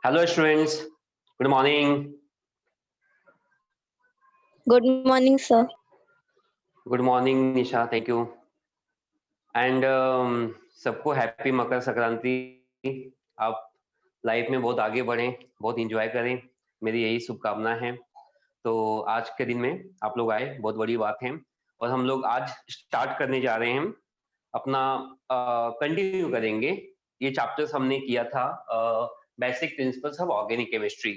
Hello students, good morning. Good morning, sir. Good morning Nisha, thank you. And सबको happy Makar Sankranti. आप life में बहुत आगे बढ़ें, बहुत इंजॉय करें, मेरी यही शुभकामना है। तो आज के दिन में आप लोग आए, बहुत बड़ी बात है। और हम लोग आज स्टार्ट करने जा रहे हैं अपना, कंटिन्यू करेंगे ये चैप्टर्स हमने किया था, basic principles of organic chemistry.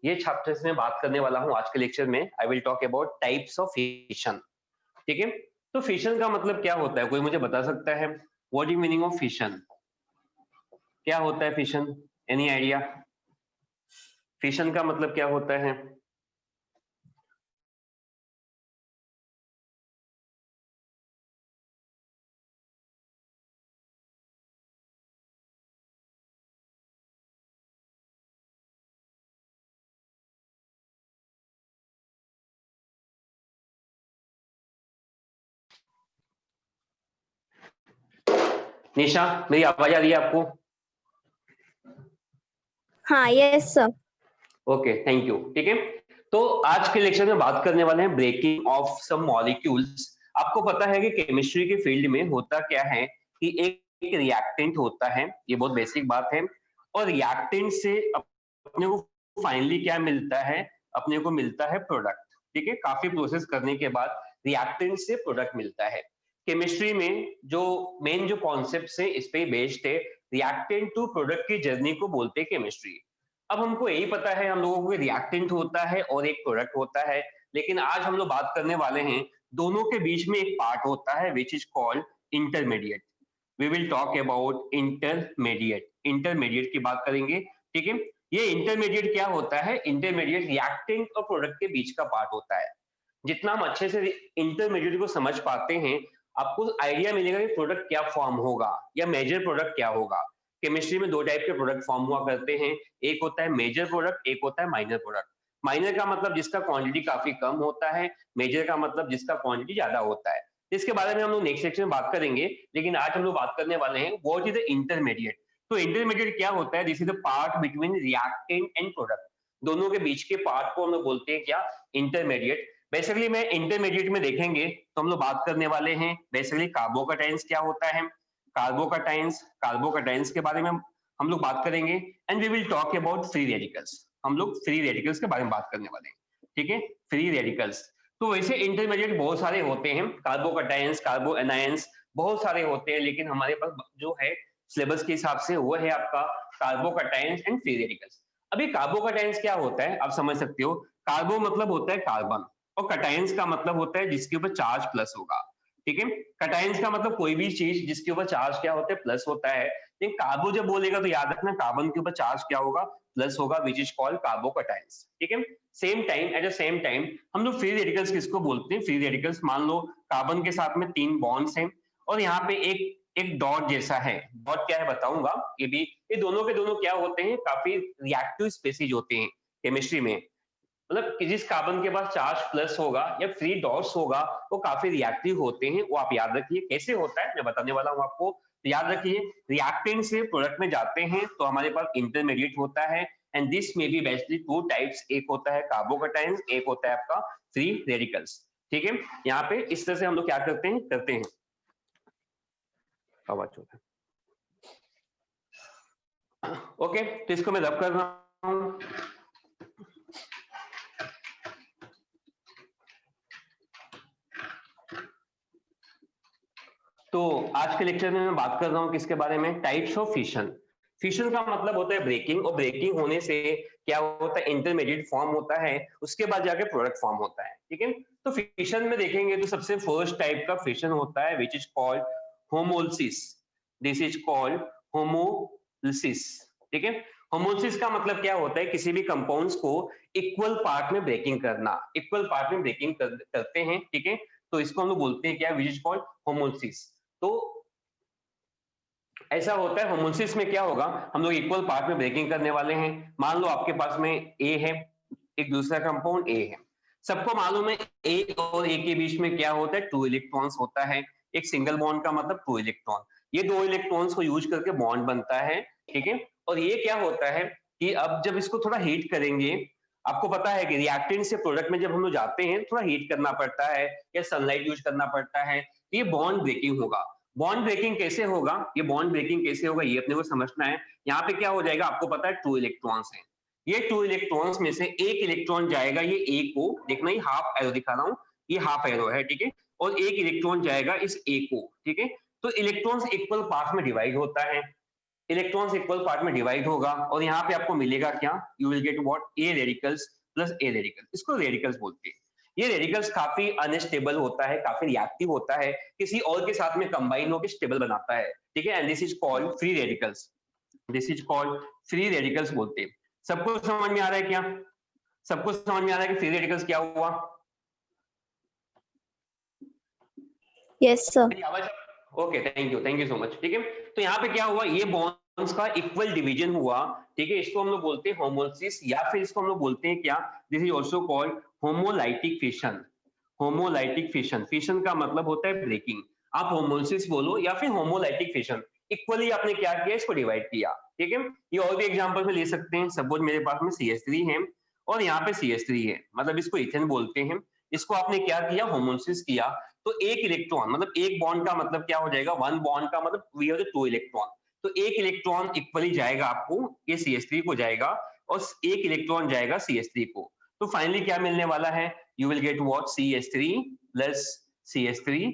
ये चैप्टर्स में बात करने वाला हूँ आज के लेक्चर में। I will talk about types of fission. ठीक है, तो फिशन का मतलब क्या होता है, कोई मुझे बता सकता है? What is meaning of fission? क्या होता है फिशन? Any idea? फिशन का मतलब क्या होता है? निशा, मेरी आवाज आ रही है आपको? हाँ, yes sir. Okay, thank you. ठीक है, तो आज के लेक्चर में बात करने वाले हैं ब्रेकिंग ऑफ सम मॉलिक्यूल्स। आपको पता है कि केमिस्ट्री के फील्ड में होता क्या है कि एक रिएक्टेंट होता है, ये बहुत बेसिक बात है। और रिएक्टेंट से अपने को फाइनली क्या मिलता है? अपने को मिलता है प्रोडक्ट। ठीक है, काफी प्रोसेस करने के बाद रिएक्टेंट से प्रोडक्ट मिलता है। केमिस्ट्री में जो मेन जो कॉन्सेप्ट है इस पे बेस्ड है। रिएक्टेंट टू प्रोडक्ट की जर्नी को बोलते हैं केमिस्ट्री। अब हमको यही पता है, हम लोगों को रिएक्टेंट होता है और एक प्रोडक्ट होता है, लेकिन आज हम लोग बात करने वाले हैं दोनों के बीच में एक पार्ट होता है which is called intermediate. We will talk about intermediate. Intermediate की बात करेंगे। ठीक है, ये इंटरमीडिएट क्या होता है? इंटरमीडिएट रिएक्टेंट और प्रोडक्ट के बीच का पार्ट होता है। जितना हम अच्छे से इंटरमीडिएट को समझ पाते हैं, आपको आइडिया मिलेगा कि प्रोडक्ट क्या फॉर्म होगा या मेजर प्रोडक्ट क्या होगा। केमिस्ट्री में दो टाइप के प्रोडक्ट फॉर्म हुआ करते हैं, एक होता है मेजर प्रोडक्ट, एक होता है माइनर प्रोडक्ट। माइनर का मतलब जिसका क्वांटिटी काफी कम होता है, मेजर का मतलब जिसका क्वांटिटी ज्यादा होता है। इसके बारे में हम लोग नेक्स्ट सेक्शन में बात करेंगे, लेकिन आज हम लोग बात करने वाले हैं व्हाट इज द इंटरमीडिएट। तो इंटरमीडिएट क्या होता है? This is the part between reactant and product. दोनों के बीच के पार्ट को हम लोग बोलते हैं क्या? इंटरमीडिएट। बेसिकली में इंटरमीडिएट में देखेंगे तो हम लोग बात करने वाले हैं बेसिकली कार्बोकैटायंस क्या होता है, कार्बोकैटायंस के बारे में हम लोग बात करेंगे। And we will talk about free radicals. हम लोग फ्री रेडिकल्स के बारे में बात करने वाले हैं। ठीक है, फ्री रेडिकल्स। तो वैसे इंटरमीडिएट बहुत सारे होते हैं, कार्बोकैटायंस, कार्बो एनायंस, बहुत सारे होते हैं, लेकिन हमारे पास जो है सिलेबस के हिसाब से वो है आपका कार्बोकैटायंस एंड फ्री रेडिकल्स। अभी कार्बोकैटायंस क्या होता है आप समझ सकते हो। कार्बो मतलब होता है कार्बन, और कटायंस का मतलब होता है जिसके ऊपर चार्ज प्लस होगा। ठीक है, कटायंस का मतलब कोई भी चीज जिसके ऊपर चार्ज क्या होता है? प्लस होता है। लेकिन कार्बो जब बोलेगा तो याद रखना कार्बन के ऊपर चार्ज क्या होगा? प्लस होगा, विच इज कॉल्ड कार्बोकैटायंस। ठीक है, same time at the same time हम लोग फ्री रेडिकल्स किसको बोलते हैं? फ्री रेडिकल्स मान लो कार्बन के साथ में 3 बॉन्ड्स हैं और यहाँ पे एक एक डॉट जैसा है। डॉट क्या है बताऊंगा ये भी। ये दोनों के दोनों क्या होते हैं? काफी रिएक्टिव स्पेसीज होते हैं केमिस्ट्री में। मतलब कि जिस कार्बन के पास चार्ज प्लस होगा या फ्री डॉट्स होगा वो काफी रिएक्टिव होते हैं। वो आप याद रखिए कैसे होता है, मैं बताने वाला हूँ आपको। तो याद रखिए, रिएक्टेंट से प्रोडक्ट में जाते हैं तो हमारे पास इंटरमीडिएट होता है। एंड दिस में बी बेसिकली टू टाइप्स, एक होता है कार्बोकैटायंस, एक होता है आपका फ्री रेडिकल्स। ठीक है, यहाँ पे इस तरह से हम लोग क्या करते हैं। आवाज होता है। ओके, तो इसको मैं रब कर रहा हूँ। तो आज के लेक्चर में मैं बात कर रहा हूँ किसके बारे में? Types of fission. फिशन का मतलब होता है ब्रेकिंग, और ब्रेकिंग होने से क्या होता है? इंटरमीडिएट फॉर्म होता है, उसके बाद जाके प्रोडक्ट फॉर्म होता है। ठीक है, तो फिशन में देखेंगे तो सबसे फर्स्ट टाइप का फिशन होता है which is called homolysis. This is called homolysis. ठीक है, होमोलिसिस का मतलब क्या होता है? किसी भी कंपाउंड्स को इक्वल पार्ट में ब्रेकिंग करना, इक्वल पार्ट में ब्रेकिंग करते हैं। ठीक है, तो इसको हम लोग बोलते हैं क्या? Which is called homolysis. तो ऐसा होता है होमोलिसिस में क्या होगा? हम लोग इक्वल पार्ट में ब्रेकिंग करने वाले हैं। मान लो आपके पास में ए है, एक दूसरा कंपाउंड ए है। सबको मालूम है ए और ए के बीच में क्या होता है? 2 इलेक्ट्रॉन्स होता है। एक सिंगल बॉन्ड का मतलब 2 इलेक्ट्रॉन। ये 2 इलेक्ट्रॉन्स को यूज करके बॉन्ड बनता है। ठीक है, और ये क्या होता है कि अब जब इसको थोड़ा हीट करेंगे, आपको पता है कि रिएक्टेंट से प्रोडक्ट में जब हम लोग जाते हैं थोड़ा हीट करना पड़ता है या सनलाइट यूज करना पड़ता है, तो ये बॉन्ड ब्रेकिंग होगा। बॉन्ड ब्रेकिंग कैसे होगा, ये बॉन्ड ब्रेकिंग कैसे होगा ये अपने को समझना है। यहाँ पे क्या हो जाएगा, आपको पता है 2 इलेक्ट्रॉन्स हैं। ये 2 इलेक्ट्रॉन्स में से एक इलेक्ट्रॉन जाएगा ये ए को, देखना ये हाफ एरो दिखा रहा हूँ, ये हाफ एरो है, ठीक है, और एक इलेक्ट्रॉन जाएगा इस ए को, ठीक है। तो इलेक्ट्रॉन्स इक्वल पार्ट में डिवाइड होता है, इलेक्ट्रॉन्स इक्वल पार्ट में डिवाइड होगा और यहाँ पे आपको मिलेगा क्या, you will get what, A radicals plus a radical, इसको रेडिकल्स बोलते हैं। ये रेडिकल्स काफी अनस्टेबल होता है, काफी रिएक्टिव होता है, किसी और के साथ में कंबाइन होकर स्टेबल बनाता है, ठीक है, and this is called free radicals, this is called free radicals बोलते हैं। सबको समझ में आ रहा है क्या, सबको समझ में आ रहा है कि फ्री रेडिकल्स क्या हुआ? Yes, sir. Okay, thank you so much, ठीक है। तो यहाँ पे क्या हुआ, ये बॉन्ड्स का इक्वल डिवीजन हुआ, ठीक है, इसको हम लोग बोलते हैं होमोलिसिस या फिर इसको हम लोग बोलते हैं क्या, this is also called homolytic fission. Homolytic fission, fission का मतलब होता है ब्रेकिंग, आप होमोलिसिस बोलो या फिर होमोलाइटिक फिशन, इक्वली आपने क्या किया, इसको डिवाइड किया, ठीक है। ये और भी एग्जांपल में ले सकते हैं, सपोज मेरे पास में CH3 है और यहाँ पे CH3 है, मतलब इसको इथेन बोलते हैं, इसको आपने क्या किया, होमोलिसिस किया, तो एक इलेक्ट्रॉन मतलब एक बॉन्ड का मतलब क्या हो जाएगा, वन बॉन्ड का मतलब वी हैव द 2 इलेक्ट्रॉन, तो एक इलेक्ट्रॉन इक्वली जाएगा आपको, ये CH3 को जाएगा और एक इलेक्ट्रॉन जाएगा CH3 को, तो फाइनली क्या मिलने वाला है, you will get what, CH3 plus CH3,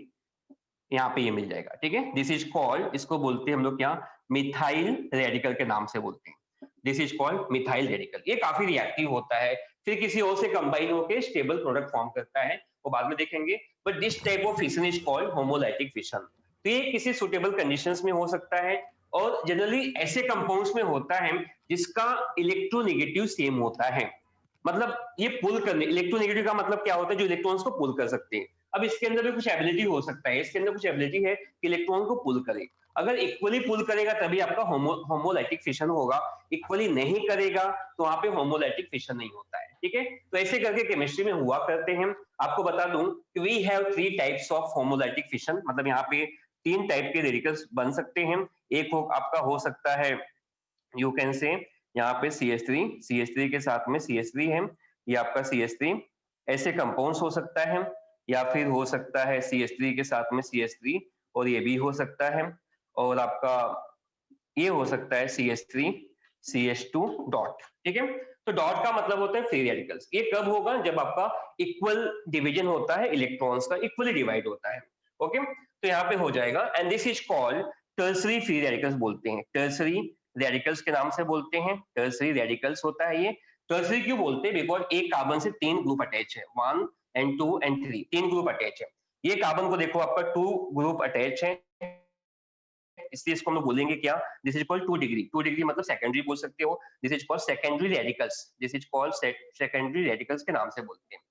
यहाँ पे ये मिल जाएगा, ठीक है। दिस इज कॉल्ड, इसको बोलते हैं हम लोग क्या, मिथाइल रेडिकल के नाम से बोलते हैं, this is called methyl radical. ये काफी रिएक्टिव होता है, फिर किसी और से कंबाइन होकर स्टेबल प्रोडक्ट फॉर्म करता है, वो बाद में देखेंगे, but this type of fission is called homolytic fission. तो ये किसी सुटेबल कंडीशंस में हो सकता है और जनरली ऐसे कंपाउंड्स में होता है जिसका इलेक्ट्रोनेगेटिव सेम होता है, मतलब ये पुल करने, इलेक्ट्रोनेगेटिव का मतलब क्या होता है, जो इलेक्ट्रॉन्स को पुल कर सकते हैं। अब इसके अंदर भी कुछ एबिलिटी हो सकता है, इसके अंदर कुछ एबिलिटी है कि इलेक्ट्रॉन को पुल करे, अगर इक्वली पुल करेगा तभी आपका होमोलाइटिक फिशन होगा, इक्वली नहीं करेगा तो वहां पे होमोलाइटिक फिशन नहीं होता है, ठीक है। तो ऐसे करके केमिस्ट्री में हुआ करते हैं। आपको बता दूं कि we have 3 types of homolytic fission, मतलब यहाँ पे 3 टाइप के रेडिकल्स बन सकते हैं। एक हो आपका हो सकता है, यू कैन से, यहाँ पे CH3 के साथ में CH3 है, ये आपका CH3, ऐसे कंपाउंड्स हो सकता है, या फिर हो सकता है CH3 के साथ में CH3 और ये भी हो सकता है, और आपका ये हो सकता है CH3 CH2 डॉट, ठीक है। तो डॉट का मतलब होता है फ्री रेडिकल्स, ये कब होगा, जब आपका इक्वल डिवीजन होता है, इलेक्ट्रॉन्स का इक्वली डिवाइड होता है, ओके। तो यहाँ पे हो जाएगा, and this is called tertiary free radicals बोलते हैं, टर्सरी रेडिकल्स के नाम से बोलते हैं, टर्सरी रेडिकल्स होता है ये। टर्सरी क्यों बोलते हैं, बिकॉज एक कार्बन से 3 ग्रुप अटैच है, 1 एंड 2 एंड 3, 3 ग्रुप अटैच है। ये कार्बन को देखो आपका 2 ग्रुप अटैच है, इसलिए इसको हम लोग बोलेंगे क्या, this is called 2 degree, 2 degree मतलब सेकेंडरी बोल सकते हो, this is called secondary radicals, this is called secondary radicals के नाम से बोलते हैं।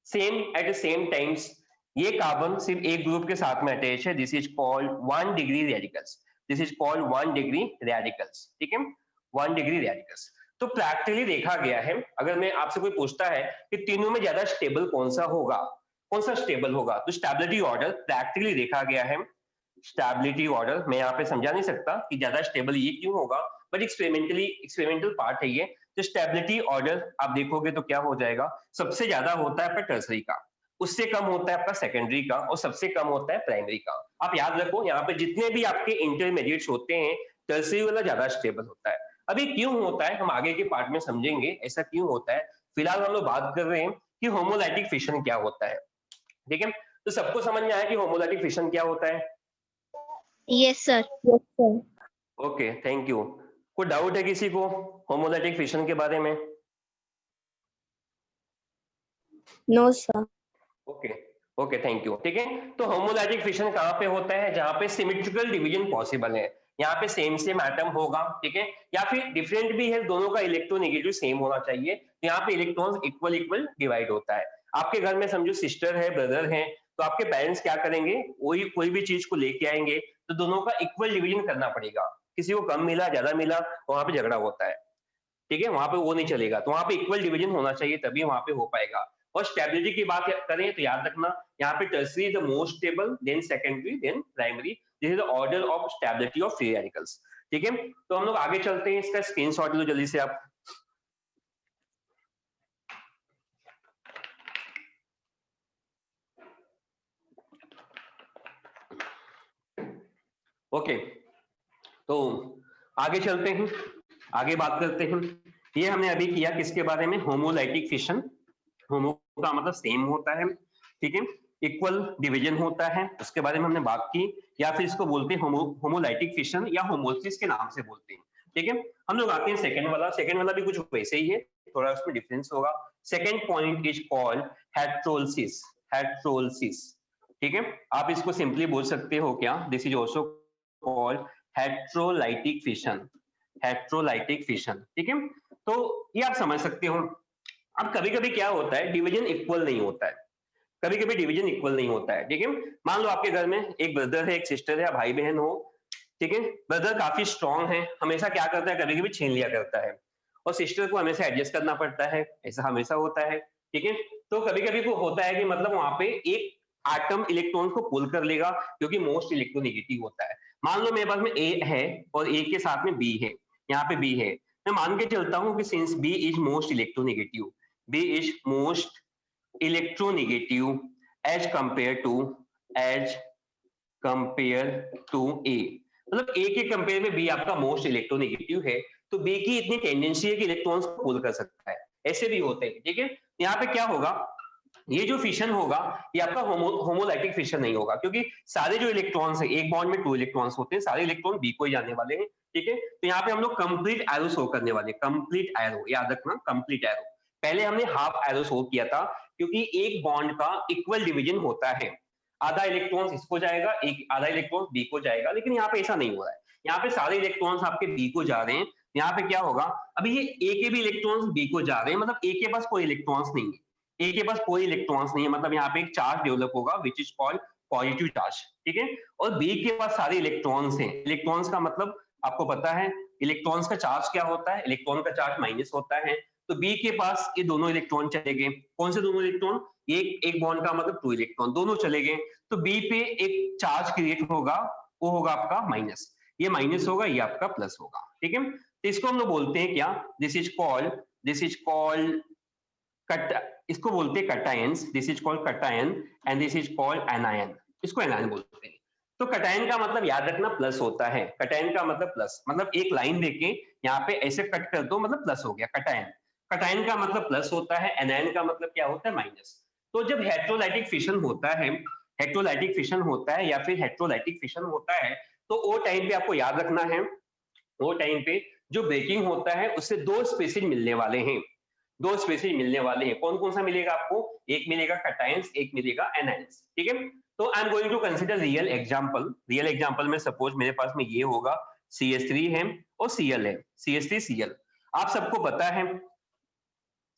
Same at the same times ये कार्बन सिर्फ एक ग्रुप के साथ में अटैच है, this is called 1 degree radicals, this is called 1 degree radicals, ठीक है, 1 डिग्री रेडिकल्स। तो प्रैक्टिकली देखा गया है, अगर मैं आपसे कोई पूछता है कि तीनों में ज्यादा स्टेबल कौन सा होगा, कौन सा स्टेबल होगा, तो स्टेबिलिटी ऑर्डर प्रैक्टिकली देखा गया है, स्टेबिलिटी ऑर्डर मैं यहाँ पे समझा नहीं सकता कि ज्यादा स्टेबल ये क्यों होगा, बट एक्सपेरिमेंटल पार्ट है ये। तो स्टेबिलिटी ऑर्डर आप देखोगे तो क्या हो जाएगा, सबसे ज्यादा होता है आपका टर्सरी का, उससे कम होता है आपका सेकेंडरी का, और सबसे कम होता है प्राइमरी का। आप याद रखो यहाँ पे जितने भी आपके इंटरमीडिएट्स होते हैं, टर्सरी वाला ज्यादा स्टेबल होता है। अभी क्यों होता है हम आगे के पार्ट में समझेंगे ऐसा क्यों होता है, फिलहाल हम लोग बात कर रहे हैं कि होमोलाइटिक फिशन क्या होता है, ठीक है। तो सबको समझ में आया कि होमोलाइटिक फिशन क्या होता है? Yes, sir. Yes, sir. Okay, thank you. कोई डाउट है किसी को होमोलाइटिक फिशन के बारे में? No, sir. Okay okay, thank you, ठीक है। तो होमोलाइटिक फिशन कहाँ पे होता है, जहाँ पे सिमेट्रिकल डिवीजन पॉसिबल है, यहाँ पे सेम सेम एटम होगा, ठीक है, या फिर डिफरेंट भी है, दोनों का इलेक्ट्रोनेगेटिव सेम होना चाहिए, तो यहाँ पे इलेक्ट्रॉन्स इक्वल इक्वल डिवाइड होता है। आपके घर में समझो सिस्टर है, ब्रदर है, तो आपके पेरेंट्स क्या करेंगे, वही कोई भी चीज को लेके आएंगे तो दोनों का इक्वल डिवीजन करना पड़ेगा, किसी को कम मिला ज्यादा मिला वहां पे झगड़ा होता है, ठीक है, वहां पे वो नहीं चलेगा, तो वहां पे इक्वल डिवीजन होना चाहिए तभी वहां पे हो पाएगा। और स्टेबिलिटी की बात करें तो याद रखना यहाँ पे tertiary is the most stable, then secondary, then primary, this is the order of stability of free radicals, ठीक है। तो हम लोग आगे चलते हैं, इसका स्क्रीनशॉट लो जल्दी से आप। ओके, तो आगे चलते हैं, आगे बात करते हैं। ये हमने अभी किया किसके बारे में, होमोलाइटिक फिशन। होमो का मतलब सेम होता है, ठीक है, इक्वल डिवीजन होता है, उसके बारे में हमने बात की। या फिर इसको बोलते हैं होमोलाइटिक फिशन या होमोसिस के नाम से बोलते हैं, ठीक है। हम लोग आते हैं सेकंड वाला। सेकंड वाला भी कुछ वैसे ही है, थोड़ा उसमें डिफरेंस होगा। Second point is called heterolysis. Heterolysis, ठीक है। आप इसको सिंपली बोल सकते हो क्या, this is also called heterolytic fission. Heterolytic fission, ठीक है। तो ये आप समझ सकते हो। अब कभी कभी क्या होता है, डिवीजन इक्वल नहीं होता है, कभी कभी डिवीजन इक्वल नहीं होता है, ठीक है। मान लो आपके घर में एक ब्रदर है, एक सिस्टर है, या भाई बहन हो, ठीक है। ब्रदर काफी स्ट्रांग है, हमेशा क्या करता है, कभी कभी छीन लिया करता है, और सिस्टर को हमेशा एडजस्ट करना पड़ता है, ऐसा हमेशा होता है, ठीक है। तो कभी कभी को होता है कि मतलब वहां पे एक एटम इलेक्ट्रॉन को पुल कर लेगा, क्योंकि मोस्ट इलेक्ट्रोनेगेटिव होता है। मान लो मेरे पास में ए है और ए के साथ में बी है, यहाँ पे बी है, मैं मान के चलता हूँ कि since B is most electronegative, B is most electronegative as compare to, as compare to A, मतलब ए के कंपेयर में बी आपका मोस्ट इलेक्ट्रोनेगेटिव है, तो बी की इतनी टेंडेंसी है कि इलेक्ट्रॉन्स को पुल कर सकता है, ऐसे भी होते हैं, ठीक है। यहाँ पे क्या होगा, ये जो फिशन होगा ये आपका होमोलाइटिक फिशन नहीं होगा, क्योंकि सारे जो इलेक्ट्रॉन्स हैं, एक बॉन्ड में 2 इलेक्ट्रॉन्स होते हैं, सारे इलेक्ट्रॉन बी को ही जाने वाले हैं, ठीक है। तो यहाँ पे हम लोग कंप्लीट एरो शो करने वाले, कंप्लीट एरो, याद रखना कंप्लीट एरो। पहले हमने हाफ एरो शो किया था, क्योंकि एक बॉन्ड का इक्वल डिवीजन होता है, आधा इलेक्ट्रॉन इसको जाएगा, एक आधा इलेक्ट्रॉन बी को जाएगा, लेकिन यहाँ पे ऐसा नहीं हो रहा है, यहाँ पे सारे इलेक्ट्रॉन्स आपके बी को जा रहे हैं। यहाँ पे क्या होगा, अभी ये ए के भी इलेक्ट्रॉन्स बी को जा रहे हैं, मतलब ए के पास कोई इलेक्ट्रॉन्स नहीं है, ए के पास कोई इलेक्ट्रॉन्स नहीं है, मतलब यहाँ पे एक चार्ज डेवलप होगा विच इज कॉल्ड पॉजिटिव चार्ज, ठीक है। और बी के पास सारे इलेक्ट्रॉन्स हैं, इलेक्ट्रॉन्स का मतलब आपको पता है इलेक्ट्रॉन्स का चार्ज क्या होता है, इलेक्ट्रॉन का चार्ज माइनस होता है। तो बी के पास ये दोनों इलेक्ट्रॉन चले गए, कौन से दोनों इलेक्ट्रॉन, एक बॉन्ड का मतलब 2 इलेक्ट्रॉन, दोनों चले गए, तो बी पे एक चार्ज क्रिएट होगा, वो होगा आपका माइनस, ये माइनस होगा, ये आपका प्लस होगा, ठीक है। तो इसको हम लोग बोलते हैं क्या, दिस इज कॉल्ड कट, इसको बोलते हैं cations, this is called cation and this is called anion, इसको एनायन बोलते हैं। तो कटायन का मतलब याद रखना प्लस होता है, कटायन का मतलब प्लस, मतलब एक लाइन देके यहाँ पे ऐसे कट कर दो, मतलब प्लस हो गया कटायन। कटायन का मतलब प्लस होता है, एनायन का मतलब क्या होता है, माइनस। तो जब हेट्रोलाइटिक फिशन होता है, हेट्रोलाइटिक फिशन होता है या फिर हेट्रोलाइटिक फिशन होता है, तो वो टाइम पे आपको याद रखना है, वो टाइम पे जो ब्रेकिंग होता है उससे 2 स्पीशीज मिलने वाले हैं, 2 स्पीशीज मिलने वाले हैं। कौन कौन सा मिलेगा आपको, एक मिलेगा कटायंस, एक मिलेगा एनायंस, ठीक है। तो I am going to consider real example. Real example में सपोज मेरे पास में ये होगा, CH3 है और Cl है, CH3 Cl। आप सबको पता है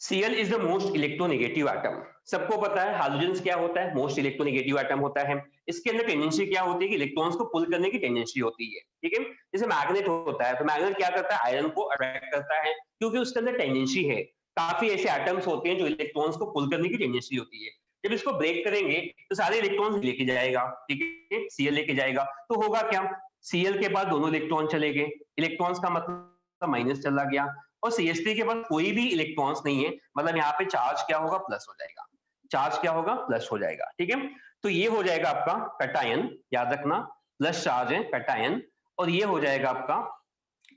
Cl is the most electronegative atom, सबको पता है हाइड्रोजन क्या होता है, मोस्ट इलेक्ट्रोनेगेटिव एटम होता है। इसके अंदर टेंडेंसी क्या होती है कि इलेक्ट्रॉन्स को पुल करने की टेंडेंसी होती है, ठीक है। जैसे मैग्नेट होता है, तो मैग्नेट क्या करता है, आयरन को अट्रैक्ट करता है, क्योंकि उसके अंदर टेंडेंसी है। काफी ऐसे एटम्स होते हैं जो इलेक्ट्रॉन्स को पुल करने की टेंडेंसी होती है, जब इसको ब्रेक करेंगे तो सारे इलेक्ट्रॉन्स लेके जाएगा, ठीक है, Cl लेके जाएगा, तो होगा क्या, Cl के पास दोनों इलेक्ट्रॉन चले गए, इलेक्ट्रॉन्स का मतलब माइनस चला गया, और CH3 के पास कोई भी इलेक्ट्रॉन्स नहीं है, मतलब यहाँ पे चार्ज क्या होगा, प्लस हो जाएगा, चार्ज क्या होगा, प्लस हो जाएगा, ठीक है। तो ये हो जाएगा आपका कटायन, याद रखना प्लस चार्ज है कटायन, और ये हो जाएगा आपका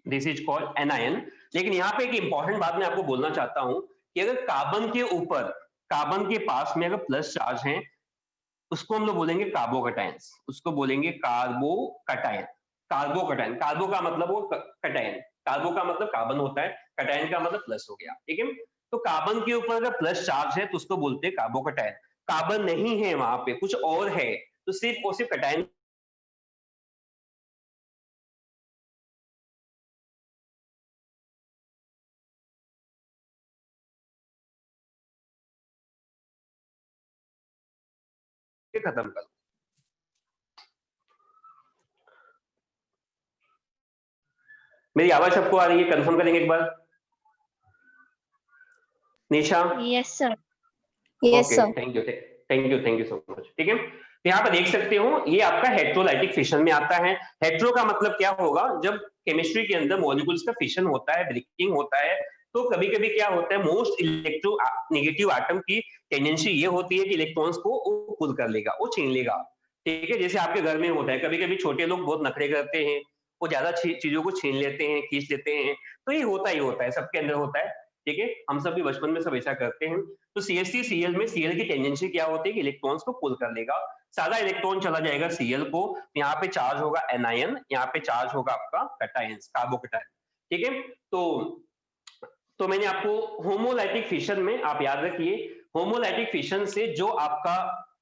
दिस इज कॉल्ड एनायन। लेकिन यहाँ पे एक इंपॉर्टेंट बात मैं आपको बोलना चाहता हूं कि अगर कार्बन के ऊपर, कार्बन के पास में अगर प्लस चार्ज है, उसको हम लोग बोलेंगे कार्बोकटायंस, उसको बोलेंगे कार्बोकटायन, कार्बोकटायन, कार्बो का मतलब वो कटायन, कार्बो का मतलब कार्बन होता है, कटायन का मतलब प्लस हो गया, ठीक है। तो कार्बन के ऊपर अगर प्लस चार्ज है तो उसको बोलते हैं कार्बोकटायन, कार्बन नहीं है वहां पे, कुछ और है, तो सिर्फ और सिर्फ कटायन खत्म कर। मेरी आवाज सबको आ रही है, कंफर्म करेंगे एक बार, निशा। Yes, sir. Yes, okay, sir. Thank you so much, ठीक है। तो यहाँ पर देख सकते हो ये आपका हेट्रोलाइटिक फिशन में आता है। हेट्रो का मतलब क्या होगा, जब केमिस्ट्री के अंदर मॉलिक्यूल्स का फिशन होता है, ब्रेकिंग होता है, तो कभी कभी क्या होता है, मोस्ट इलेक्ट्रो नेगेटिव एटम की टेंडेंसी ये होती है कि इलेक्ट्रॉन्स को वो पुल कर लेगा, वो छीन लेगा। ठीक है, जैसे आपके घर में होता है, कभी कभी छोटे लोग बहुत नखरे करते हैं, वो ज्यादा चीजों को छीन लेते हैं, खींच लेते हैं, तो ये होता ही होता है, सबके अंदर होता है। ठीक है, हम सब भी बचपन में सब ऐसा करते हैं। तो CH3 Cl में Cl की टेंडेंसी क्या होती है कि इलेक्ट्रॉन्स को पुल कर लेगा, सारा इलेक्ट्रॉन चला जाएगा Cl को, यहाँ पे चार्ज होगा एनायन, यहाँ पे चार्ज होगा आपका कैटायंस, कार्बोकैटायन। ठीक है, तो मैंने आपको होमोलाइटिक फिशन में आप याद रखिए, होमोलाइटिक फिशन से जो आपका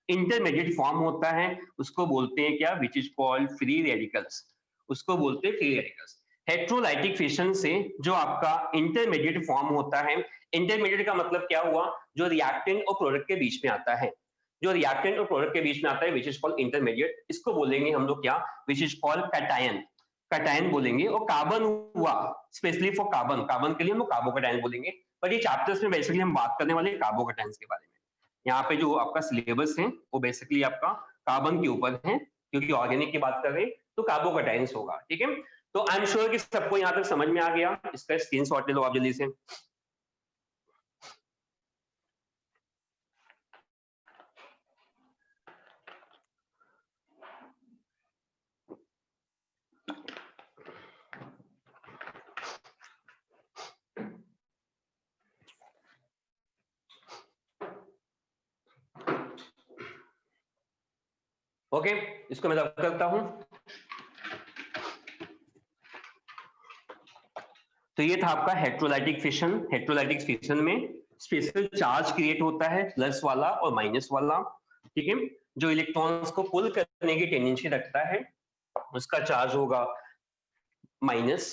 इंटरमीडिएट फॉर्म होता है उसको बोलते हैं क्या, which is called free radicals, उसको बोलते हैं फ्री रेडिकल्स। हेट्रोलाइटिक फिशन से जो आपका इंटरमीडिएट फॉर्म होता है, इंटरमीडिएट का मतलब क्या हुआ, जो रिएक्टेंट और प्रोडक्ट के बीच में आता है, जो रिएक्टेंट और प्रोडक्ट के बीच में आता है, विच इज कॉल्ड इंटरमीडिएट, इसको बोलेंगे हम लोग क्या, which is called cation, cation बोलेंगे। और कार्बन हुआ, स्पेशली फॉर कार्बन, कार्बन के लिए हम लोग कार्बोकैटायन बोलेंगे। पर ये चैप्टर्स में बेसिकली हम बात करने वाले कार्बोकैटायंस के बारे में। यहाँ पे जो आपका सिलेबस है वो बेसिकली आपका कार्बन के ऊपर है, क्योंकि ऑर्गेनिक की बात कर रहे हैं तो कार्बोकैटायंस होगा। ठीक है, तो आई एम श्योर कि सबको यहाँ तक समझ में आ गया, इसका स्क्रीनशॉट ले लो आप जल्दी से। ओके, इसको मैं रब करता हूं। तो ये था आपका हेट्रोलाइटिक फिशन। हेट्रोलाइटिक फिशन में स्पेशल चार्ज क्रिएट होता है, प्लस वाला और माइनस वाला। ठीक है, जो इलेक्ट्रॉन्स को पुल करने की टेंडेंसी रखता है उसका चार्ज होगा माइनस,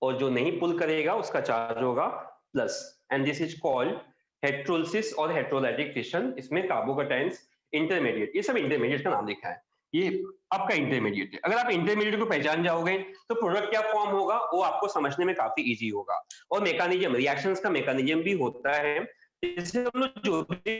और जो नहीं पुल करेगा उसका चार्ज होगा plus, and this is called heterolysis और हेट्रोलाइटिक फिशन। इसमें कार्बोकैटायंस इंटरमीडिएट, ये सब इंटरमीडिएट का नाम लिखा है, ये आपका इंटरमीडिएट है। अगर आप इंटरमीडिएट को पहचान जाओगे तो प्रोडक्ट क्या फॉर्म होगा वो आपको समझने में काफी इजी होगा। और मैकेनिज्म, रिएक्शंस का मैकेनिज्म भी होता है, जैसे हम लोग जो भी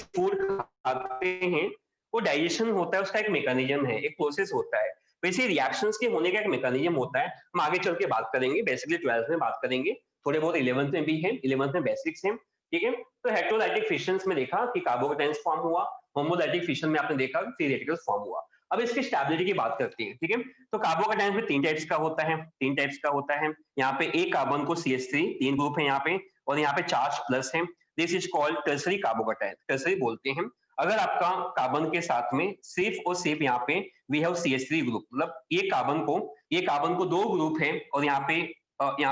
फूड खाते हैं वो डाइजेशन होता है, उसका एक मैकेनिज्म है, एक प्रोसेस होता है। वैसे रिएक्शंस के होने का एक मैकेनिज्म होता है, हम आगे चल के बात करेंगे, बेसिकली 12th में बात करेंगे, थोड़े बहुत 11th में भी है, 11th में बेसिक्स है। ठीक है, तो हेट्रोलाइटिक फिशंस में देखा कि कार्बोकैटायंस फॉर्म हुआ, होमोलाइटिक फिशन में आपने देखा फ्री रेडिकल्स फॉर्म हुआ। अब इसकी स्टेबिलिटी की बात करते हैं। ठीक है, तो कार्बोकैटायंस में 3 टाइप्स का होता है, 3 टाइप्स का होता है। यहाँ पे एक कार्बन को CH3, 3 ग्रुप है यहाँ पे, और यहाँ पे चार्ज प्लस है, this is called tertiary carbocation, tertiary बोलते हैं। अगर आपका कार्बन के साथ में सिर्फ और सिर्फ यहाँ पे वी हैव CH3 ग्रुप, मतलब ये कार्बन को 2 ग्रुप है और यहाँ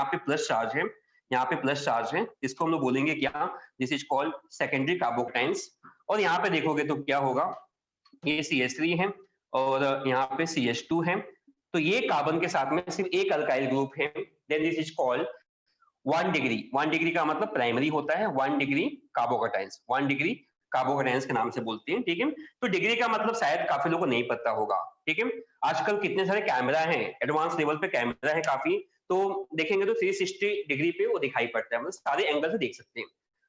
पे प्लस चार्ज है, यहाँ पे प्लस चार्ज है, इसको हम लोग बोलेंगे क्या, this is called secondary carbocations. और यहाँ पे देखोगे तो क्या होगा, ये CH3 है और यहाँ पे CH2 है, तो ये कार्बन के साथ में सिर्फ एक अल्काइल ग्रुप है, then this is called 1 degree. 1 degree का मतलब प्राइमरी होता है, 1 डिग्री कार्बोकैटायंस, 1 डिग्री कार्बोकैटायंस के नाम से बोलते हैं। ठीक है, तो डिग्री का मतलब शायद काफी लोगों को नहीं पता होगा। ठीक है, आजकल कितने सारे कैमरा हैं, एडवांस लेवल पे कैमरा है काफी, तो देखेंगे तो 360 डिग्री पे वो दिखाई पड़ता है, मतलब सारे एंगल से देख सकते हैं।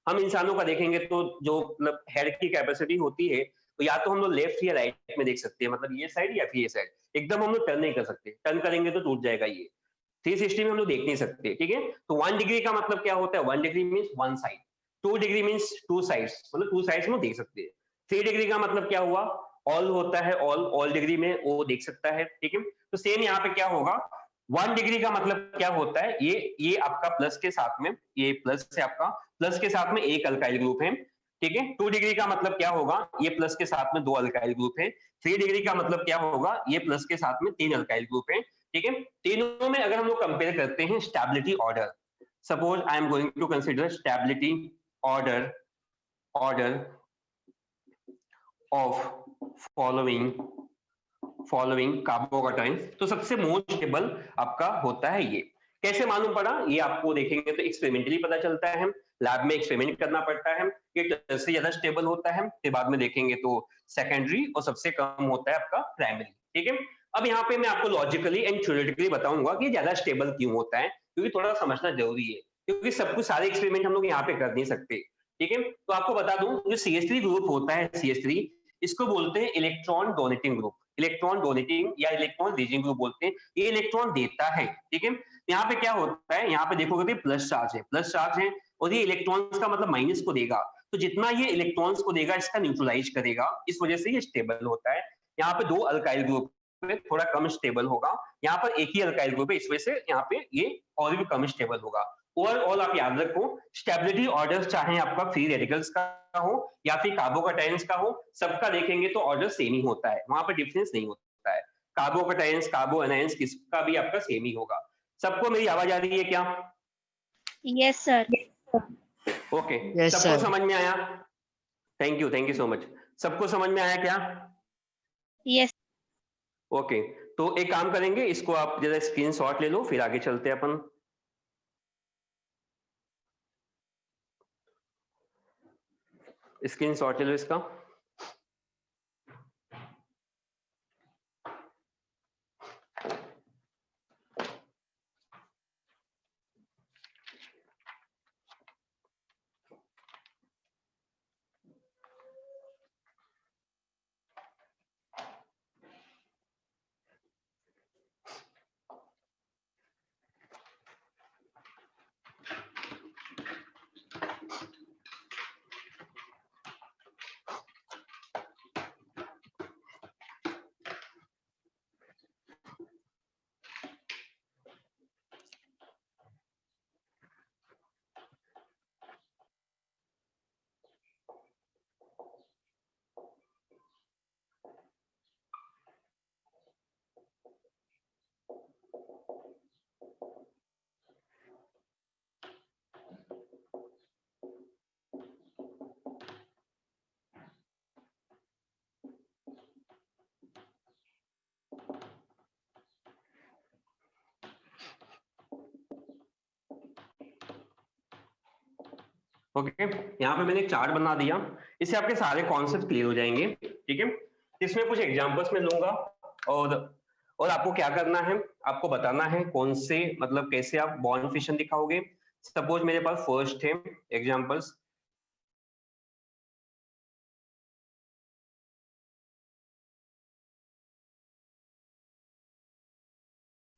हम इंसानों का देखेंगे तो जो मतलब हेड की कैपेसिटी होती है, तो या तो हम लोग लेफ्ट या राइट में देख सकते हैं, मतलब ये साइड या फिर ये साइड, एकदम हम लोग टर्न नहीं कर सकते, टर्न करेंगे तो टूट जाएगा ये, 360 में हम लोग देख नहीं सकते। ठीक है, तो 1 डिग्री का मतलब क्या होता है, 1 degree means 1 side, 2 degree means 2 sides, मतलब 2 साइड्स में देख सकते हैं। 3 डिग्री का मतलब क्या हुआ, ऑल होता है, ऑल डिग्री में वो देख सकता है। ठीक है, तो सेम यहाँ पे क्या होगा, 1 डिग्री का मतलब क्या होता है, ये आपका प्लस के साथ में, ये प्लस है आपका, प्लस के साथ में एक अल्काइल ग्रुप है। ठीक है, 2 डिग्री का मतलब क्या होगा, ये प्लस के साथ में 2 अल्काइल ग्रुप है। 3 डिग्री का मतलब क्या होगा, ये प्लस के साथ में 3 अल्काइल ग्रुप है। ठीक है, तीनों में अगर हम लोग कंपेयर करते हैं stability order, suppose I am going to consider stability order of following carbocation, तो सबसे मोस्ट स्टेबल आपका होता है ये। कैसे मालूम पड़ा, ये आपको देखेंगे तो एक्सपेरिमेंटली पता चलता है, लैब में एक्सपेरिमेंट करना पड़ता है, ये टर्सरी ज्यादा स्टेबल होता है, फिर बाद में देखेंगे तो सेकेंडरी, और सबसे कम होता है आपका प्राइमरी। ठीक है, अब यहाँ पे मैं आपको लॉजिकली एंड थ्योरेटिकली बताऊंगा कि ज्यादा स्टेबल क्यों होता है, क्योंकि थोड़ा समझना जरूरी है, क्योंकि सब कुछ सारे एक्सपेरिमेंट हम लोग यहाँ पे कर नहीं सकते। ठीक है, तो आपको बता दूं, जो CH3 ग्रुप होता है, CH3, इसको बोलते हैं electron donating group, electron donating या इलेक्ट्रॉन रीजिंग ग्रुप बोलते हैं, ये इलेक्ट्रॉन देता है। ठीक है, यहाँ पे क्या होता है, यहाँ पे देखोगे तो प्लस चार्ज है, प्लस चार्ज है, और ये इलेक्ट्रॉन्स का मतलब माइनस को देगा, तो जितना ये इलेक्ट्रॉन्स को देगा इसका न्यूट्रलाइज करेगा, इस वजह से ये स्टेबल होता है। यहाँ पे 2 अल्काइल ग्रुप में थोड़ा कम स्टेबल होगा, यहाँ पर एक ही अल्काइल ग्रुप है, इस वजह से यहाँ पे ये और भी कम स्टेबल होगा। ओवरऑल आप याद रखो, स्टेबिलिटी ऑर्डर चाहे आपका फ्री रेडिकल्स का हो या फिर कार्बोकैटायंस का हो, सबका देखेंगे तो ऑर्डर सेम ही होता है, वहां पर डिफरेंस नहीं होता है। कार्बोकैटायंस, कार्बो एनायंस किसका भी आपका सेम ही होगा। सबको मेरी आवाज आ रही है क्या? Yes, sir. ओके, यस सबको सर। समझ में आया? Thank you so much. सबको समझ में आया क्या? Yes. ओके, तो एक काम करेंगे, इसको आप जरा स्क्रीनशॉट ले लो, फिर आगे चलते हैं अपन। स्क्रीनशॉट ले लो इसका। ओके, यहाँ पे मैंने एक चार्ट बना दिया, इससे आपके सारे कॉन्सेप्ट क्लियर हो जाएंगे, ठीक है। इसमें कुछ एग्जांपल्स मैं लूंगा और आपको क्या करना है, आपको बताना है कौन से, मतलब कैसे आप बॉन्ड फिशन दिखाओगे। सपोज मेरे पास फर्स्ट है एग्जांपल्स,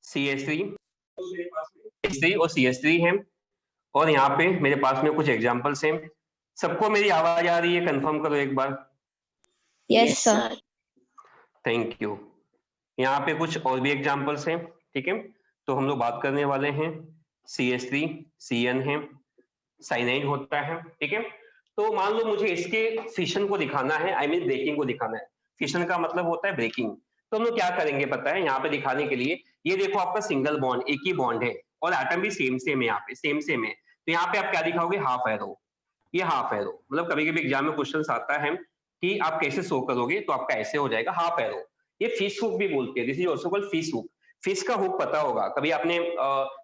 CH3 और CH3 है, और यहाँ पे मेरे पास में कुछ एग्जांपल्स हैं। सबको मेरी आवाज आ रही है? कंफर्म करो एक बार। Yes, sir. Thank you. यहाँ पे कुछ और भी एग्जांपल्स हैं, ठीक है। तो हम लोग बात करने वाले हैं CH3, CN है, साइनाइड होता है, ठीक है। तो मान लो मुझे इसके फिशन को दिखाना है, आई मीन ब्रेकिंग को दिखाना है। फिशन का मतलब होता है ब्रेकिंग। तो हम लोग क्या करेंगे पता है, यहाँ पे दिखाने के लिए, ये देखो आपका सिंगल बॉन्ड, एक ही बॉन्ड है और एटम भी सेम सेम है, यहाँ पे सेम है। तो यहाँ पे आप क्या दिखाओगे? Half arrow. ये हाफ एरो, मतलब कभी कभी एग्जाम में क्वेश्चन आता है कि आप कैसे शो करोगे, तो आपका ऐसे हो जाएगा हाफ एरो। ये फिश हुक भी बोलते हैं, this is also called fish hook. Fish का हुक पता होगा, कभी आपने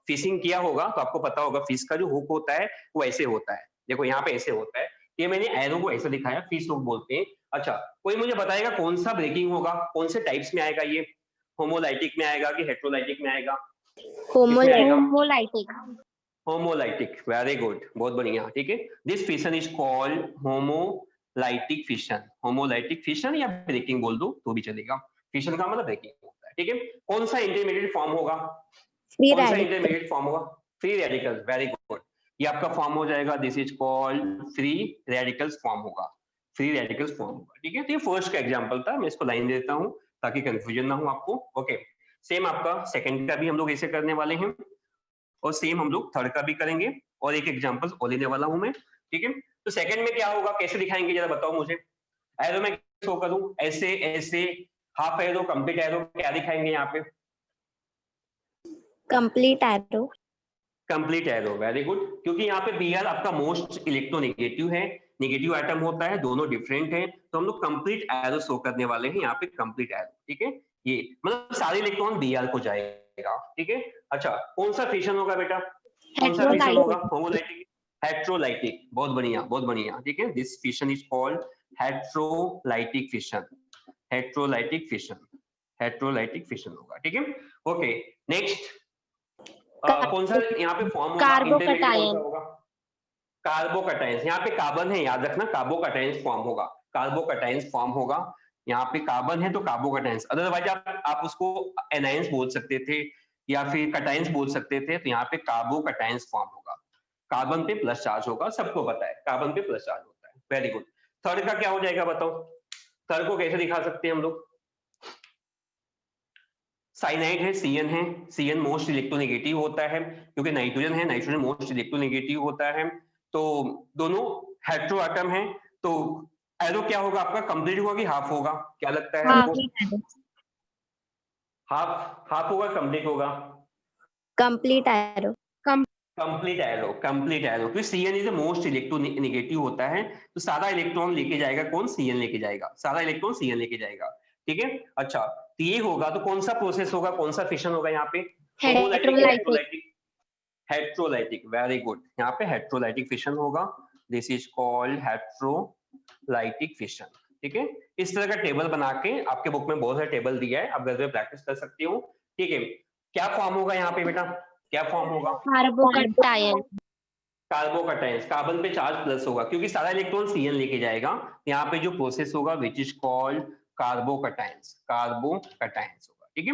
फिशिंग किया होगा तो आपको पता होगा फिश का जो हुक होता है वो ऐसे होता है। देखो यहाँ पे ऐसे होता है, ये मैंने एरो को ऐसे दिखाया, फिश हुक बोलते हैं। अच्छा, कोई मुझे बताएगा कौन सा ब्रेकिंग होगा, कौन से टाइप्स में आएगा ये? होमोलाइटिक में आएगा कि हेट्रोलाइटिक में आएगा? किसमें आएगा? Homolytic. होमोलाइटिक, वेरी गुड, बहुत बढ़िया, ठीक है। This fission is called homolytic fission. Homolytic fission या ब्रेकिंग बोल दो तो भी चलेगा, फिशन का मतलब ब्रेकिंग होता है, ठीक है। कौन सा इंटरमीडिएट फॉर्म होगा? Free कौन सा radical. इंटरमीडिएट फॉर्म होगा? Free radical, very good. ये आपका फॉर्म हो जाएगा, this is called free radicals form होगा, फ्री रेडिकल्स फॉर्म होगा, ठीक है। तो ये फर्स्ट का एग्जांपल था, मैं इसको लाइन देता हूं ताकि कंफ्यूजन ना हो आपको। ओके, सेम आपका सेकंड का भी हम लोग ऐसे करने वाले हैं, और सेम हम लोग थर्ड का भी करेंगे, और एक एग्जांपल और लेने वाला हूं मैं, ठीक है। तो सेकंड में क्या होगा, कैसे दिखाएंगे जरा बताओ मुझे। एरो में शो करूं, ऐसे ऐसे, हाफ एरो, कंप्लीट एरो, क्या दिखाएंगे यहाँ पे? Complete arrow. Complete arrow, very good. क्योंकि यहाँ पे Br आपका मोस्ट इलेक्ट्रोनेगेटिव है, नेगेटिव आइटम होता है, दोनों डिफरेंट है, तो हम लोग कंप्लीट एरो शो करने वाले हैं यहाँ पे, कंप्लीट एरो, ठीक है। ये मतलब सारे इलेक्ट्रॉन Br को जाएगा, ठीक है। अच्छा, कौन सा फिशन होगा बेटा? कौन सा फिशन होगा? Heterolytic. होमोलाइटिक, हेट्रोलाइटिक, बहुत बढ़िया बहुत बढ़िया, ठीक है। This fission is called heterolytic fission, heterolytic fission, heterolytic fission होगा, ठीक है। ओके, नेक्स्ट कौन सा यहाँ पे फॉर्म होगा, इंटरमीडिएट कौन सा Carbocation. होगा? कार्बोकैटायंस, यहाँ पे कार्बन है, याद रखना, कार्बोकैटायंस फॉर्म होगा, कार्बोकैटायंस फॉर्म होगा। यहाँ पे कार्बन है तो कार्बोकैटायंस, अदरवाइज आप उसको एनायंस बोल सकते थे या फिर कटायंस बोल सकते थे, तो यहाँ पे कार्बोकैटायंस फॉर्म होगा। कार्बन पे प्लस चार्ज होगा, सबको पता है कार्बन पे प्लस चार्ज होता है, वेरी गुड। थर्ड का क्या हो जाएगा बताओ, थर्ड को कैसे दिखा सकते हैं हम लोग? साइनाइड है, सीएन है, सीएन मोस्ट इलेक्ट्रोनेगेटिव होता है क्योंकि नाइट्रोजन है, नाइट्रोजन मोस्ट इलेक्ट्रोनेगेटिव होता है। तो दोनों हेटेरो एटम है, तो एरो क्या होगा आपका, कंप्लीट होगा कि हाफ होगा, क्या लगता है हाँ, आपको? हाफ हाफ होगा, कंप्लीट होगा? Complete arrow. Complete arrow, complete arrow, क्योंकि CN is the most electronegative होता है, तो सारा इलेक्ट्रॉन लेके जाएगा कौन, सीएन लेके जाएगा, सारा इलेक्ट्रॉन सीएन लेके जाएगा। ठीक है, अच्छा, तो ये होगा, तो कौन सा प्रोसेस होगा, कौन सा फिशन होगा यहाँ पे, homolytic, electrolytic, heterolytic, very good, यहाँ पे हेट्रोलाइटिक फिशन होगा, this is called heterolytic fission. ठीक है, इस तरह का टेबल बना के आपके बुक में बहुत सारे टेबल दिया है, आप घर में प्रैक्टिस कर सकते हो। ठीक है, क्या फॉर्म होगा यहाँ पे बेटा, क्या फॉर्म होगा, कार्बोकटायन। कार्बोकटायंस, कार्बन पे चार्ज प्लस होगा क्योंकि सारा इलेक्ट्रॉन सीएन लेके जाएगा, यहाँ पे जो प्रोसेस होगा विच इज कॉल्ड कार्बोकटायंस, कार्बोकटायंस होगा। ठीक है,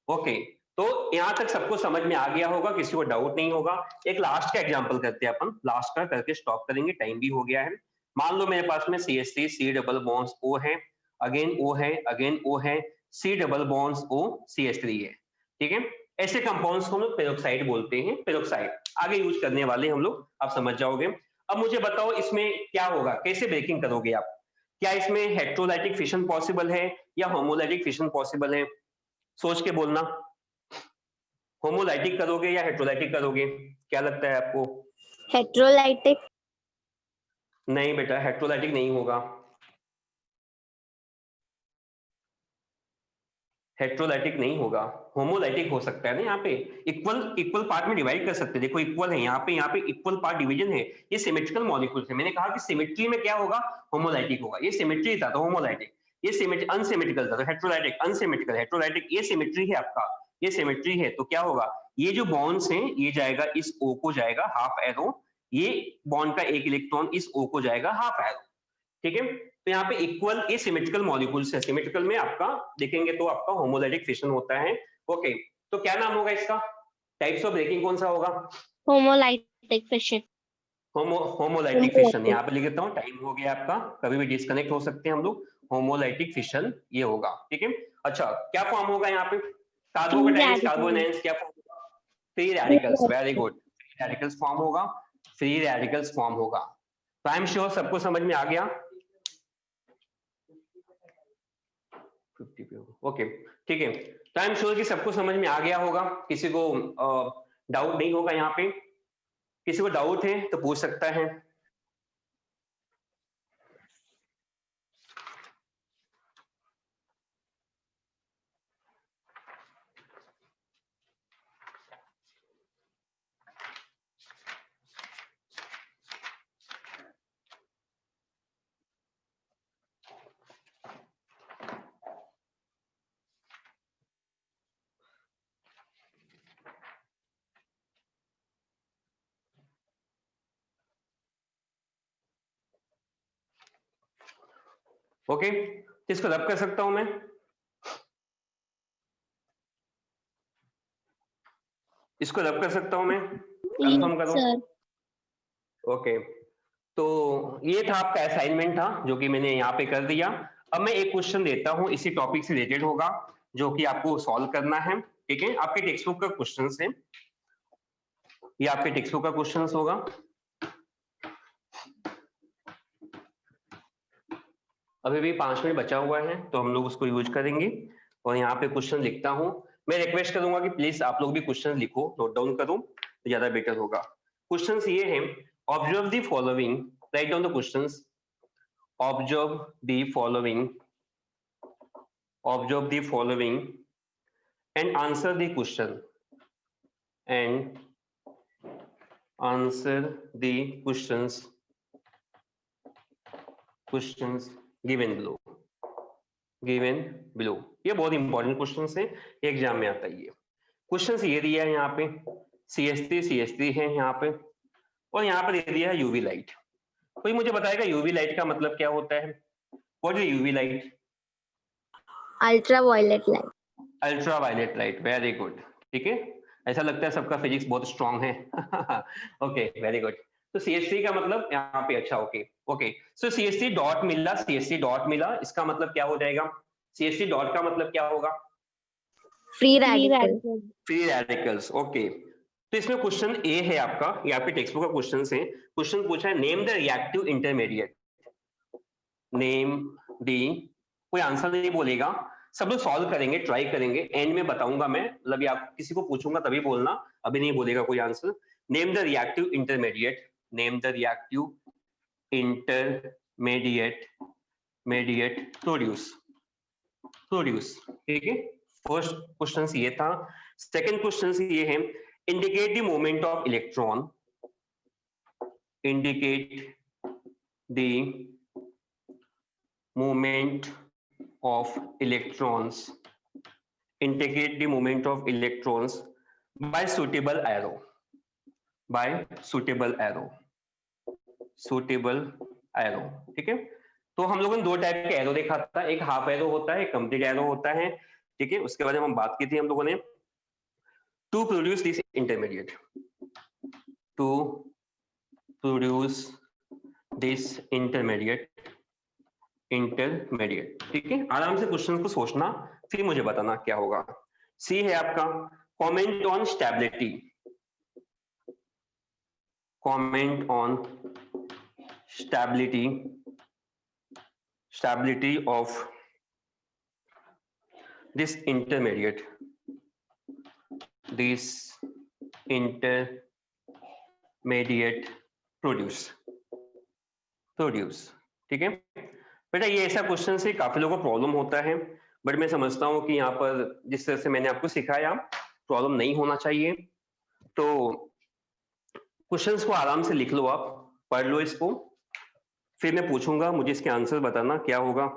ओके, तो यहाँ तक सबको समझ में आ गया होगा, किसी को डाउट नहीं होगा। एक लास्ट का एग्जांपल करते हैं अपन, लास्ट का करके स्टॉप करेंगे, टाइम भी हो गया है। मान लो मेरे पास में CH3 C double bonds O है, अगेन O है, अगेन O है, C double bonds O CH3 है। ठीक है, ऐसे कंपाउंड्स को हम लोग पेरोक्साइड बोलते हैं, पेरोक्साइड आगे यूज करने वाले हम लोग, आप समझ जाओगे। अब मुझे बताओ इसमें क्या होगा, कैसे ब्रेकिंग करोगे आप, क्या इसमें हेट्रोलाइटिक फिशन पॉसिबल है या होमोलाइटिक फिशन पॉसिबल है, सोच के बोलना, होमोलाइटिक करोगे या हेट्रोलाइटिक करोगे, क्या लगता है आपको? हेट्रोलाइटिक। नहीं बेटा, हेट्रोलाइटिक नहीं होगा, हेट्रोलाइटिक नहीं होगा, होमोलाइटिक हो सकता है ना, यहाँ पे इक्वल इक्वल पार्ट में डिवाइड कर सकते हैं, देखो इक्वल है, यहाँ पे इक्वल पार्ट डिवीजन है, ये सिमेट्रिकल मॉलिक्यूल्स है, मैंने कहा कि सिमेट्री में क्या होगा, होमोलाइटिक होगा, ये सिमेट्री था तो होमोलाइटिक, ये सिमेट्री अनसिमेट्रिकल था तो हेट्रोलाइटिक, अनसिमेट्रिकल हेट्रोलाइटिक, ये सिमेट्री है आपका, ये सिमेट्री है, तो क्या होगा, ये जो बॉन्ड्स हैं ये जाएगा इस O को जाएगा हाफ एरो, ये बॉन्ड का एक इलेक्ट्रॉन इस O को जाएगा हाफ एरो। ठीक है, तो यहाँ पे इक्वल ए सिमेट्रिकल मॉलिक्यूल्स है, सिमेट्रिकल में आपका देखेंगे तो आपका होमोलाइटिक फिशन होता है। ओके, तो क्या नाम होगा इसका, टाइप्स ऑफ ब्रेकिंग कौन सा होगा, होमोलाइटिक फिशन। होमोलाइटिक फिशन, यहाँ पे लिख देता हूँ, टाइम हो गया आपका, कभी भी डिस्कनेक्ट हो सकते हैं हम लोग, होमोलाइटिक फिशन ये होगा। ठीक है, अच्छा, क्या फॉर्म होगा यहाँ पे, कार्बोकटायंस, कार्बोनाइंस, क्या फॉर्म होगा, free radicals, very good, free radicals form होगा, फ्री रेडिकल्स फॉर्म होगा। तो आई एम श्योर सबको समझ में आ गया, 50 पे होगा, ओके, ठीक है, तो आई एम श्योर कि सबको समझ में आ गया होगा, किसी को डाउट नहीं होगा, यहाँ पे किसी को डाउट है तो पूछ सकता है। ओके, इसको रब कर सकता हूं मैं, इसको रब कर सकता हूं मैं, कंफर्म करो। ओके, तो ये था आपका असाइनमेंट था जो कि मैंने यहाँ पे कर दिया। अब मैं एक क्वेश्चन देता हूँ, इसी टॉपिक से रिलेटेड होगा, जो कि आपको सॉल्व करना है। ठीक है, आपके टेक्स्ट बुक का क्वेश्चन है, ये आपके टेक्स्ट बुक का क्वेश्चन होगा। अभी भी 5 मिनट बचा हुआ है तो हम लोग उसको यूज करेंगे, और यहाँ पे क्वेश्चन लिखता हूँ। मैं रिक्वेस्ट करूंगा कि प्लीज आप लोग भी क्वेश्चन लिखो, नोट डाउन करो तो ज्यादा बेटर होगा। क्वेश्चंस ये है, observe the following, write down the questions, observe the following, observe the following and answer the question, and answer the questions, questions given below, given below. ये बहुत important questions है, exam में आता है ये क्वेश्चंस। ये दिया है यहाँ पे CH3 है यहाँ पे, और यहाँ पर दे दिया है यूवी लाइट। कोई मुझे बताएगा यूवी लाइट का मतलब क्या होता है, what is UV light? Ultra violet light. Ultra violet light, very good. ठीक है, ऐसा लगता है सबका फिजिक्स बहुत स्ट्रांग है। Okay, very good. तो CH3 का मतलब यहाँ पे, अच्छा, ओके ओके, सो CH3 डॉट मिला, CH3 डॉट मिला, इसका मतलब क्या हो जाएगा, CH3 डॉट का मतलब क्या होगा, free radical. Free radicals, okay. तो इसमें क्वेश्चन ए है आपका, ये आपके टेक्स्ट बुक का क्वेश्चन है। क्वेश्चन पूछा है name the reactive intermediate, name the, कोई आंसर नहीं बोलेगा, सब लोग सॉल्व करेंगे, ट्राई करेंगे, एंड में बताऊंगा मैं, मतलब आप किसी को पूछूंगा तभी बोलना, अभी नहीं बोलेगा कोई answer. Name the reactive intermediate, name the reactive intermediate mediate produce, produce, ठीक है। फर्स्ट क्वेश्चन ये था। सेकंड क्वेश्चन ये है indicate the moment of electron, indicate the movement of electrons, indicate the movement of electrons by suitable arrow, by suitable arrow, suitable arrow, ठीक है। तो हम लोगों ने दो टाइप के एरो देखा था, एक हाफ एरो होता है, एक कंप्लीट एरो होता है, ठीक है। उसके बारे में हम बात की थी हम लोगों ने। To produce this intermediate, to produce this intermediate, ठीक है। आराम से क्वेश्चन को सोचना, फिर मुझे बताना क्या होगा। सी है आपका comment on stability, comment on stability, stability of this intermediate, this intermediate produce, ठीक है बेटा। ये ऐसा क्वेश्चन से काफी लोगों को प्रॉब्लम होता है, बट मैं समझता हूँ कि यहाँ पर जिस तरह से मैंने आपको सिखाया प्रॉब्लम नहीं होना चाहिए। तो क्वेश्चंस को आराम से लिख लो, आप पढ़ लो इसको, फिर मैं पूछूंगा, मुझे इसके आंसर बताना क्या होगा।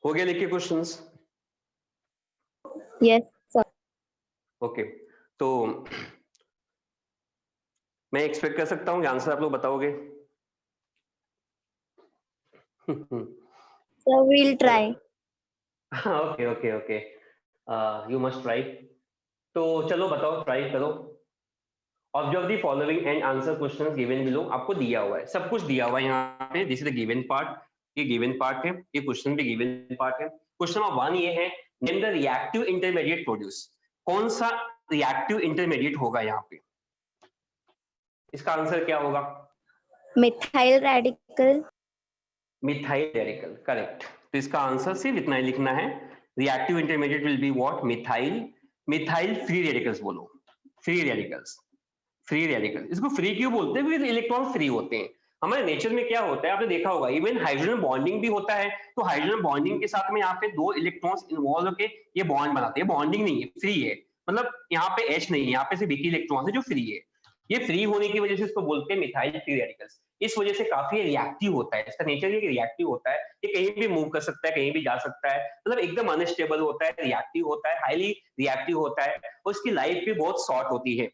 हो गया लिख के क्वेश्चंस? Yes sir. ओके, तो मैं एक्सपेक्ट कर सकता हूँ कि आंसर आप लोग बताओगे? Sir will try. Okay okay okay, you must try. तो चलो बताओ, ट्राई करो। Observe the following and answer questions given below. आपको दिया हुआ है, सब कुछ दिया हुआ है यहाँ पे, this is the given part, ये गिवन पार्ट है, ये क्वेश्चन भी गिवन पार्ट है। क्वेश्चन नंबर 1 ये है name the reactive intermediate produce. कौन सा रिएक्टिव इंटरमीडिएट होगा यहाँ पे? इसका आंसर क्या होगा? Methyl radical. Methyl radical, correct. तो इसका आंसर सिर्फ इतना ही लिखना है, reactive intermediate will be what? Methyl. Methyl free radicals बोलो, फ्री रेडिकल्स, फ्री रेडिकल। इसको फ्री क्यों बोलते हैं? क्योंकि इलेक्ट्रॉन फ्री होते हैं। हमारे नेचर में क्या होता है, आपने देखा होगा, इवन हाइड्रोजन बॉन्डिंग भी होता है, तो हाइड्रोजन बॉन्डिंग के साथ में यहाँ पे दो इलेक्ट्रॉन्स इन्वॉल्व होकर ये बॉन्ड बनाते हैं। बॉन्डिंग नहीं है, फ्री है, मतलब यहाँ पे H नहीं है, यहाँ पे सिर्फ एक ही इलेक्ट्रॉन है जो फ्री है। ये फ्री होने की वजह से इसको बोलते हैं मिथाइल फ्री रेडिकल्स। इस वजह से काफी रिएक्टिव होता है, इसका नेचर ये रिएक्टिव होता है, ये कहीं भी मूव कर सकता है, कहीं भी जा सकता है, मतलब एकदम अनस्टेबल होता है, रिएक्टिव होता है, हाईली रिएक्टिव होता है, और इसकी लाइफ भी बहुत शॉर्ट होती है,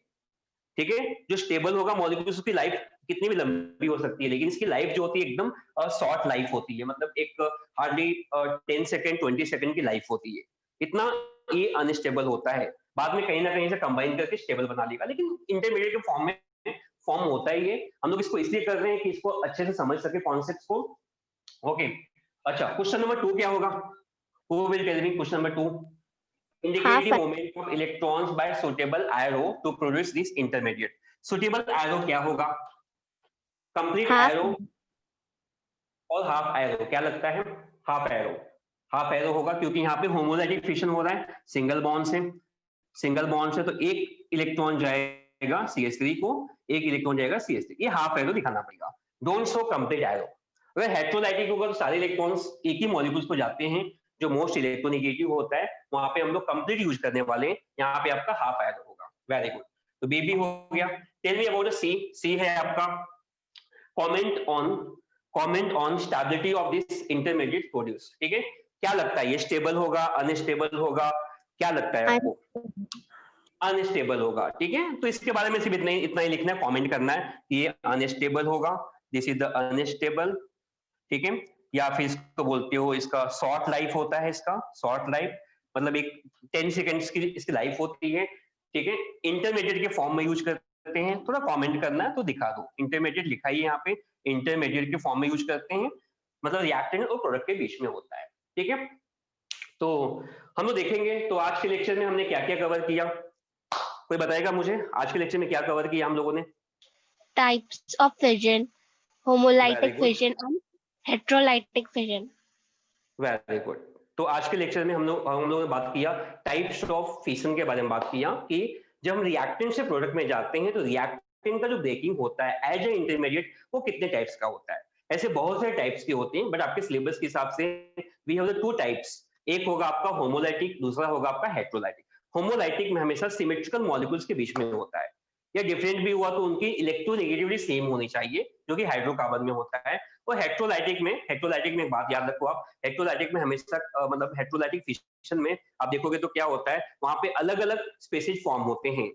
ठीक है। जो स्टेबल होगा मॉलिक्यूल्स, उसकी लाइफ कितनी भी लंबी हो सकती है, लेकिन इसकी लाइफ जो होती है एकदम शॉर्ट लाइफ होती है, मतलब एक हार्डली 10 सेकेंड 20 सेकेंड की लाइफ होती है, इतना ये अनस्टेबल होता है। बाद में कहीं ना कहीं से कंबाइन करके स्टेबल बना लेगा, लेकिन इंटरमीडिएट के फॉर्म में फॉर्म होता है ये। हम लोग इसको इसलिए कर रहे हैं कि इसको अच्छे से समझ सके कॉन्सेप्ट्स को। ओके, अच्छा क्वेश्चन नंबर 2 क्या होगा? Who will tell me question number 2? Indicate the moment of electrons by suitable arrow to produce this intermediate. Suitable arrow क्या होगा? Complete arrow और half arrow? क्या लगता है? Half arrow, half arrow होगा, क्योंकि यहाँ पे होमोलैटिक फिशन हो रहा है सिंगल बॉन्ड से, सिंगल बॉन्ड से, तो एक इलेक्ट्रॉन जाएगा CH3 को, एक इलेक्ट्रॉन जाएगा CH3, ये हाफ एरो दिखाना पड़ेगा। Don't show complete arrow. अगर हेटेरोलाइटिक होगा तो सारे इलेक्ट्रॉन्स एक ही मॉलिक्यूल्स को जाते हैं, जो मोस्ट इलेक्ट्रोनेगेटिव होता है वहां पे हम लोग कंप्लीट यूज करने वाले हैं, यहाँ पे आपका हाफ एरो होगा। वेरी गुड, तो बी भी हो गया। Tell me about C. सी है आपका comment on stability of this intermediate produce, ठीक है। क्या लगता है, ये स्टेबल होगा, अनस्टेबल होगा, क्या लगता है आपको? अनस्टेबल होगा, ठीक है। तो इसके बारे में सिर्फ इतना ही लिखना है, कमेंट करना है कि ये अनस्टेबल होगा, दिस इज द अनस्टेबल, ठीक है। या फिर इसको बोलते हो, इसका शॉर्ट लाइफ होता है, इसका शॉर्ट लाइफ मतलब एक 10 सेकंड्स की इसकी लाइफ होती है, ठीक है। इंटरमीडिएट के फॉर्म में यूज करते हैं, थोड़ा कमेंट करना है तो दिखा दो, इंटरमीडिएट लिखा ही है यहाँ पे, इंटरमीडिएट के फॉर्म में यूज करते हैं, मतलब रिएक्टेंट और प्रोडक्ट के बीच में होता है, ठीक है। तो हम लोग देखेंगे, तो आज के लेक्चर में हमने क्या क्या कवर किया, कोई बताएगा मुझे आज के लेक्चर में क्या कवर किया हम लोगों ने? Types of fission, very homolytic good, fission and heterolytic fission. Very good. तो आज के लेक्चर में हम लोगों ने बात किया टाइप्स ऑफ फिशन के बारे में, बात किया कि जब हम रिएक्टेंट से प्रोडक्ट में जाते हैं तो रिएक्टेंट का जो ब्रेकिंग होता है एज ए इंटरमीडिएट वो कितने टाइप्स का होता है। ऐसे बहुत सारे टाइप्स के होते हैं, बट आपके सिलेबस के हिसाब से we have the two types, एक होगा आपका होमोलाइटिक, दूसरा होगा आपका हेटेरोलाइटिक। होमोलाइटिक में हमेशा सिमेट्रिकल मॉलिक्यूल्स के बीच में होता है, या डिफरेंट भी हुआ तो उनकी इलेक्ट्रोनेगेटिविटी सेम होनी चाहिए, जो कि हाइड्रोकार्बन में होता है। और हेटेरोलाइटिक में एक बात याद रखो आप, हेटेरोलाइटिक में हमेशा मतलब हेटेरोलाइटिक फिशन में आप देखोगे तो क्या होता है, वहां पे अलग अलग स्पेसिस फॉर्म होते हैं,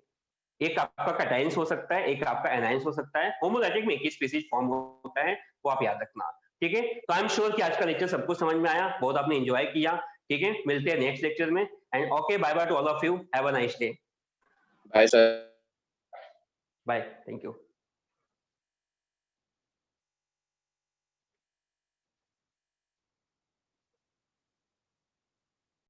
एक आपका कैटायंस हो सकता है, एक आपका एनायंस हो सकता है। होमोलाइटिक में एक ही स्पेसिस फॉर्म होता है, वो आप याद रखना, ठीक है। तो आई एम श्योर कि आज का लेक्चर सबको समझ में आया, बहुत आपने एंजॉय किया, ठीक है। मिलते हैं नेक्स्ट लेक्चर में, and okay, bye bye to all of you, have a nice day, bye sir. Bye, thank you.